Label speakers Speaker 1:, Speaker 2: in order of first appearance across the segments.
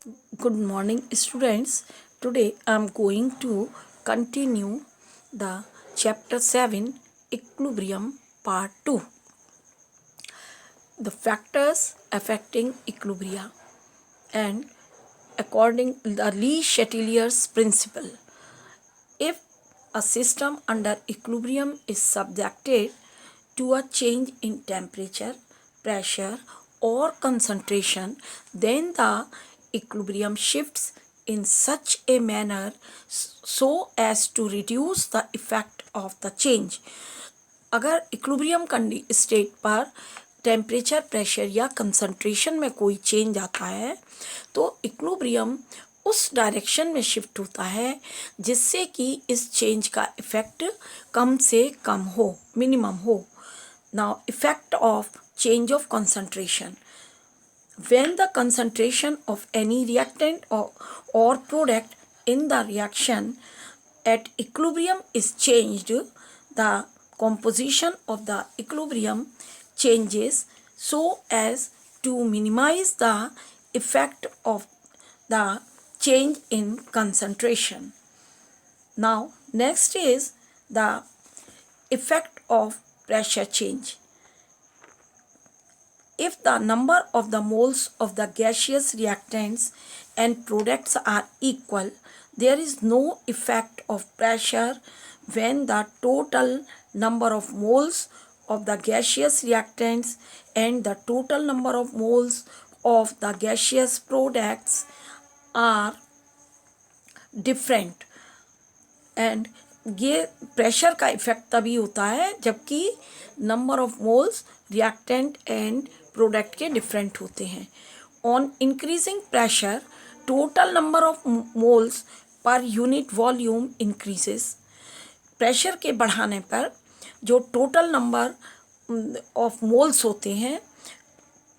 Speaker 1: Good morning, students. Today I am going to continue the chapter 7 Equilibrium Part 2. The factors affecting equilibria and according to the Le-Chatelier's principle. If a system under equilibrium is subjected to a change in temperature, pressure, or concentration, then the equilibrium shifts in such a manner so as to reduce the effect of the change. अगर equilibrium state पर temperature, pressure या concentration में कोई change आता है तो equilibrium उस direction में शिफ्ट होता है जिससे कि इस चेंज का इफेक्ट कम से कम हो, मिनिमम हो. Now effect of change of concentration. When the concentration of any reactant or product in the reaction at equilibrium is changed, the composition of the equilibrium changes so as to minimize the effect of the change in concentration. Now, next is the effect of pressure change. If the number of the moles of the gaseous reactants and products are equal, there is no effect of pressure when the total number of moles of the gaseous reactants and the total number of moles of the gaseous products are different. And ये pressure का effect तभी होता है जबकि number of moles reactant and product के different होते हैं. On increasing pressure, total number of moles per unit volume increases. Pressure के बढ़ाने पर जो टोटल नंबर ऑफ मोल्स होते हैं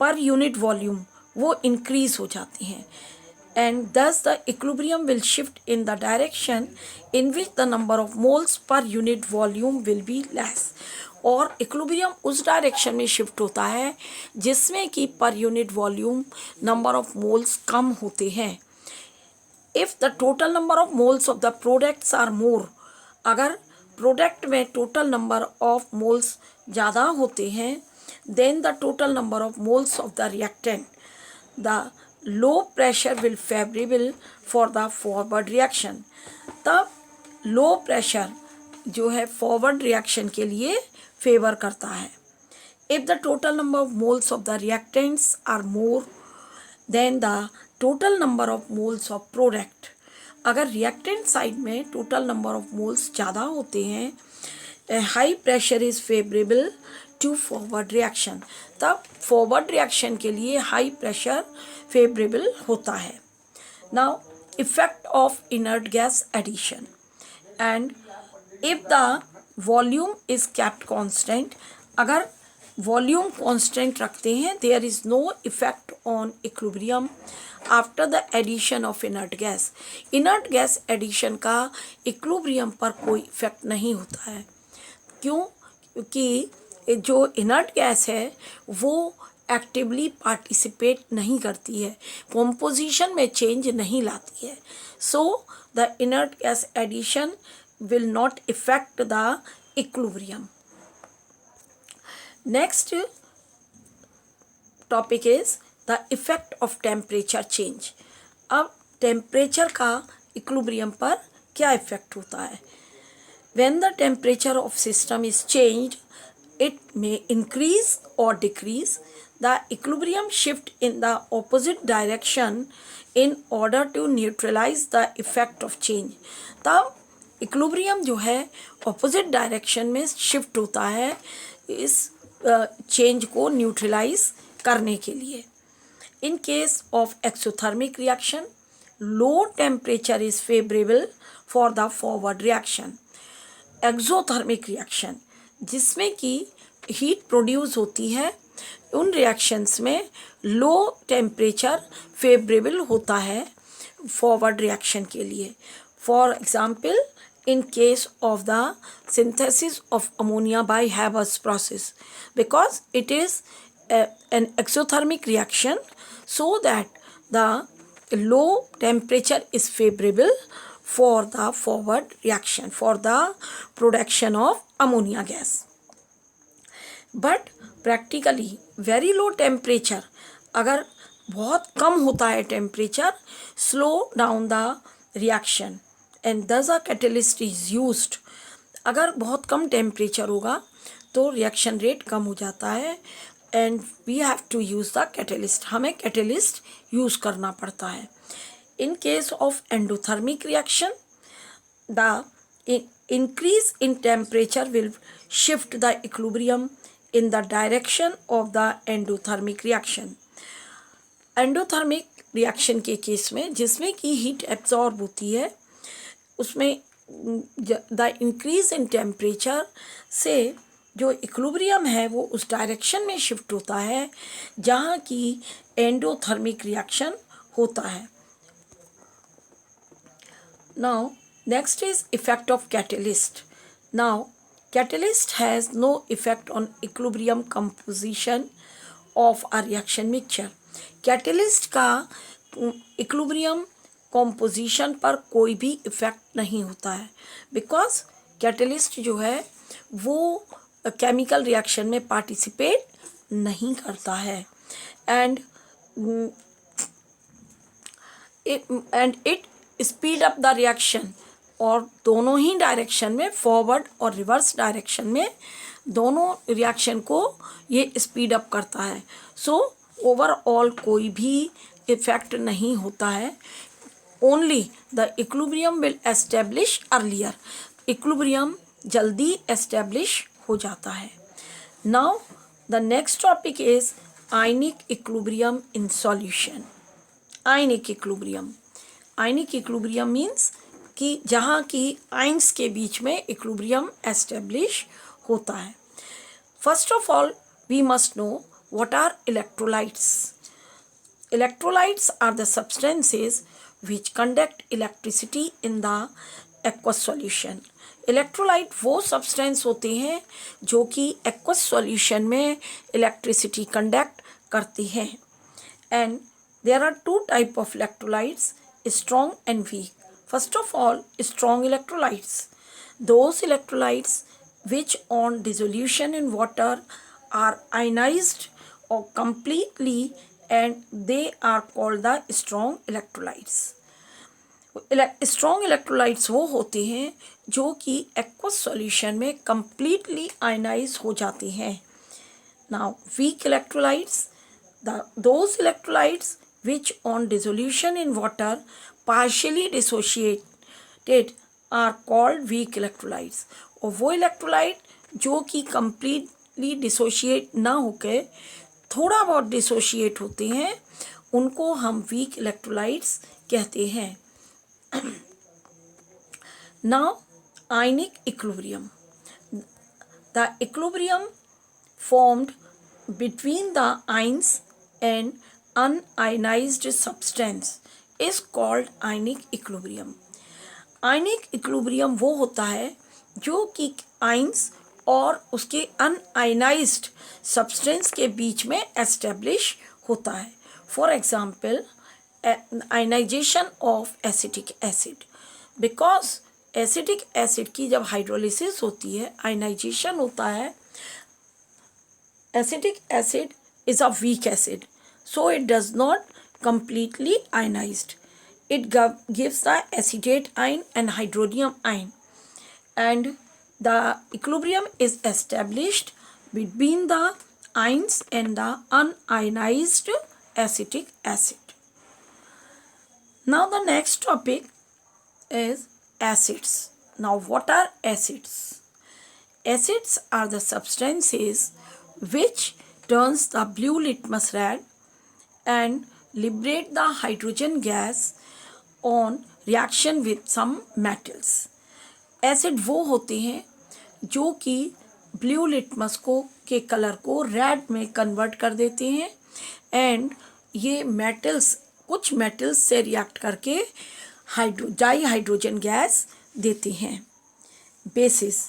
Speaker 1: पर यूनिट वॉल्यूम वो इंक्रीज हो जाते हैं. And thus the equilibrium will shift in the direction in which the number of moles per unit volume will be less. और इक्विलिब्रियम उस डायरेक्शन में शिफ्ट होता है जिसमें कि per unit volume number of moles कम होते हैं. If the total number of moles of the products are more, अगर प्रोडक्ट में टोटल नंबर ऑफ मोल्स ज़्यादा होते हैं, then the total number of moles of the reactant, the low pressure will favourable for the forward reaction. तब low pressure जो है forward reaction के लिए फेवर करता है. If the total number of moles of the reactants are more than the total number of moles of product, अगर reactant side में total number of moles ज़्यादा होते हैं, high pressure is favourable to forward reaction. तब forward reaction के लिए high pressure favourable होता है. Now effect of inert gas addition. And if the volume is kept constant, अगर वॉल्यूम कांस्टेंट रखते हैं, there is no effect on equilibrium after the addition of inert gas. Inert gas addition का equilibrium पर कोई effect नहीं होता है. क्यों? क्योंकि जो इनर्ट गैस है वो एक्टिवली पार्टिसिपेट नहीं करती है, कॉम्पोजिशन में चेंज नहीं लाती है. So the inert gas addition will not effect the equilibrium. Next topic is the effect of temperature change. अब टेम्परेचर का इक्विलिब्रियम पर क्या इफेक्ट होता है? When the temperature of system is changed, it may increase or decrease. The equilibrium shift in the opposite direction in order to neutralize the effect of change. तब equilibrium जो है opposite direction में shift होता है इस change को neutralize करने के लिए. In case of exothermic reaction, low temperature is favorable for the forward reaction. Exothermic reaction जिसमें कि हीट प्रोड्यूस होती है, उन रिएक्शंस में लो टेम्परेचर फेवरेबल होता है फॉरवर्ड रिएक्शन के लिए. For example, in case of the synthesis of ammonia by Haber's process, because it is an exothermic reaction, so that the low temperature is favorable for the forward reaction, for the production of ammonia gas. But practically very low temperature, अगर बहुत कम होता है temperature, slow down the reaction and thus a catalyst is used. अगर बहुत कम temperature होगा तो reaction rate कम हो जाता है and we have to use the catalyst, हमें कैटलिस्ट यूज़ करना पड़ता है. In case of endothermic reaction, the increase in temperature will shift the equilibrium in the direction of the endothermic reaction. Endothermic reaction के case में जिसमें कि heat absorb होती है, उसमें द इंक्रीज इन टेम्परेचर से जो इक्विलिब्रियम है वो उस डायरेक्शन में शिफ्ट होता है जहाँ की एंडोथर्मिक रिएक्शन होता है. Now next is effect of catalyst. Now catalyst has no effect on equilibrium composition of a reaction mixture. catalyst का equilibrium composition पर कोई भी इफ़ेक्ट नहीं होता है बिकॉज catalyst जो है वो केमिकल रिएक्शन में पार्टिसिपेट नहीं करता है and it speed up the reaction, और दोनों ही डायरेक्शन में, फॉरवर्ड और रिवर्स डायरेक्शन में, दोनों रिएक्शन को ये स्पीड अप करता है. सो ओवरऑल कोई भी इफ़ेक्ट नहीं होता है. Only the equilibrium will establish earlier, equilibrium जल्दी एस्टेब्लिश हो जाता है. Now the next topic is ionic equilibrium in solution. Ionic equilibrium, ionic equilibrium means कि जहाँ की आइंस के बीच में इक्विलिब्रियम एस्टेब्लिश होता है. First of all we must know what are electrolytes. Electrolytes are the substances which conduct electricity in the aqueous solution. Electrolyte वो substance होते हैं जो कि एक्वस सॉल्यूशन में इलेक्ट्रिसिटी कंडक्ट करती हैं. And there are two type of electrolytes, strong and weak. First of all, strong electrolytes. Those electrolytes which on dissolution in water are ionized or completely, and they are called the strong electrolytes. Strong electrolytes वो होते हैं जो कि aqueous solution में completely ionized हो जाते हैं. Now, weak electrolytes, those electrolytes which on dissolution in water partially dissociated are called weak electrolytes. और वो इलेक्ट्रोलाइट जो कि completely dissociate ना होकर थोड़ा बहुत डिसोशिएट होते हैं उनको हम weak electrolytes कहते हैं. Now ionic equilibrium. The equilibrium formed between the ions and unionized substance is called ionic equilibrium. ionic equilibrium वो होता है जो कि आइंस और उसके अनआयनाइज्ड सब्सटेंस के बीच में एस्टेब्लिश होता है. For example ionisation of acetic acid. Because acetic acid की जब हाइड्रोलिसिस होती है, आयनाइजेशन होता है, acetic acid is a weak acid. So it does not completely ionized. It gives the acetate ion and hydronium ion, and the equilibrium is established between the ions and the unionized acetic acid. Now the next topic is acids. Now what are acids? Acids are the substances which turns the blue litmus red and liberate the hydrogen gas on reaction with some metals. Acid वो होते हैं जो कि blue litmus को के colour को red में convert कर देते हैं एंड ये मेटल्स, कुछ मेटल्स से रिएक्ट करके डाई हाइड्रोजन गैस देते हैं. Bases.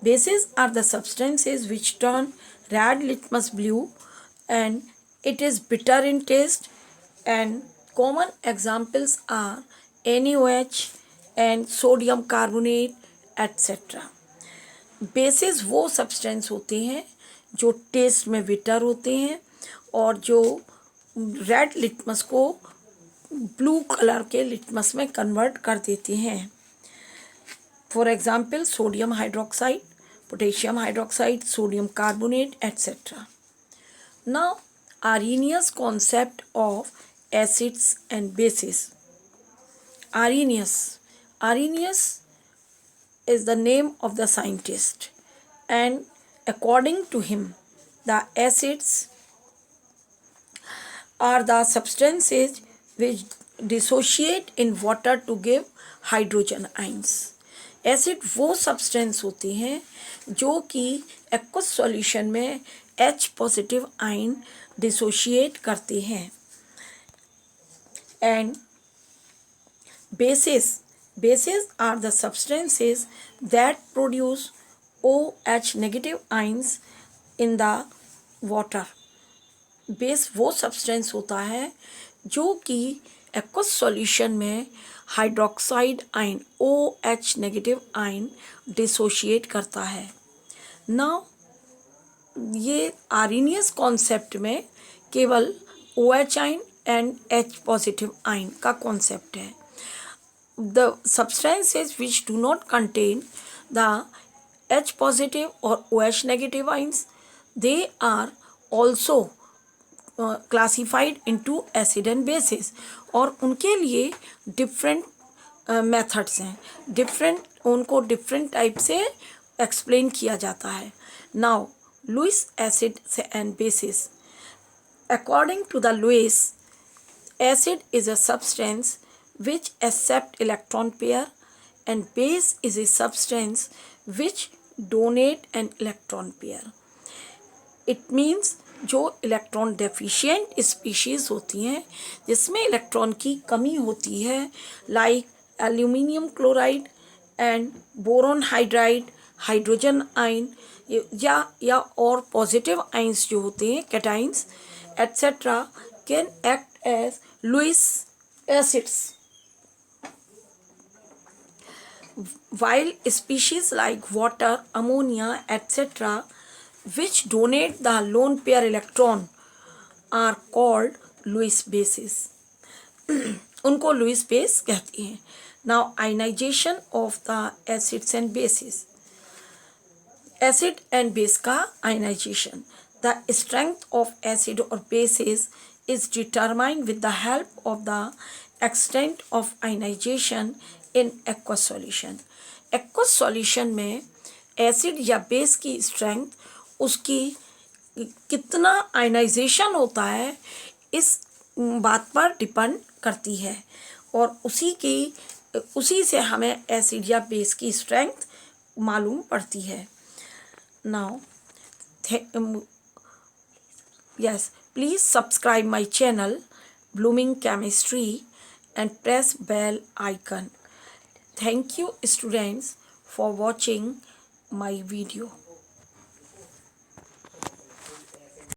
Speaker 1: Bases are the substances which turn red litmus blue and it is bitter in taste and Common examples are NaOH and sodium carbonate etc. Basis वो substance होते हैं जो test में bitter होते हैं और जो रेड लिटमस को ब्लू कलर के लिटमस में कन्वर्ट कर देते हैं. For example sodium hydroxide, potassium hydroxide, sodium carbonate etcetera. Now Arrhenius concept of acids and bases. Arrhenius is the name of the scientist, and according to him the acids are the substances which dissociate in water to give hydrogen ions. Acid वो substance होते हैं जो कि aqueous solution में H positive ion dissociate करते हैं. And bases are the substances that produce OH negative ions in the water. Base वो substance होता है जो कि एक्वस सॉल्यूशन में hydroxide ion OH negative ion dissociate करता है. नाउ ये आर्हेनियस कॉन्सेप्ट में केवल OH ion and H positive ion का कॉन्सेप्ट है. The substances which do not contain the H positive और OH negative ions they are also classified into acid and bases. और उनके लिए डिफरेंट मेथड्स हैं, उनको डिफरेंट टाइप से explain किया जाता है. Now Lewis acid and bases. According to the Lewis, acid is a substance which accept electron pair and base is a substance which donate an electron pair. It means जो electron deficient species होती हैं जिसमें electron की कमी होती है, like aluminium chloride and boron hydride, hydrogen ion या और पॉजिटिव आयन्स जो होते हैं cations etcetera, can act as Lewis acids, while species like water, ammonia, etc., which donate the lone pair electron, are called Lewis bases. उनको Lewis base कहते हैं. Now ionization of the acids and bases. Acid and base का ionization. The strength of acid or bases is determined with the help of the extent of ionization in aqueous solution. Aqueous solution में acid या base की strength, उसकी कितना ionization होता है इस बात पर डिपेंड करती है और उसी से हमें एसिड या बेस की स्ट्रेंथ मालूम पड़ती है. Now yes, please subscribe my channel Blooming Chemistry and press bell icon. Thank you students for watching my video.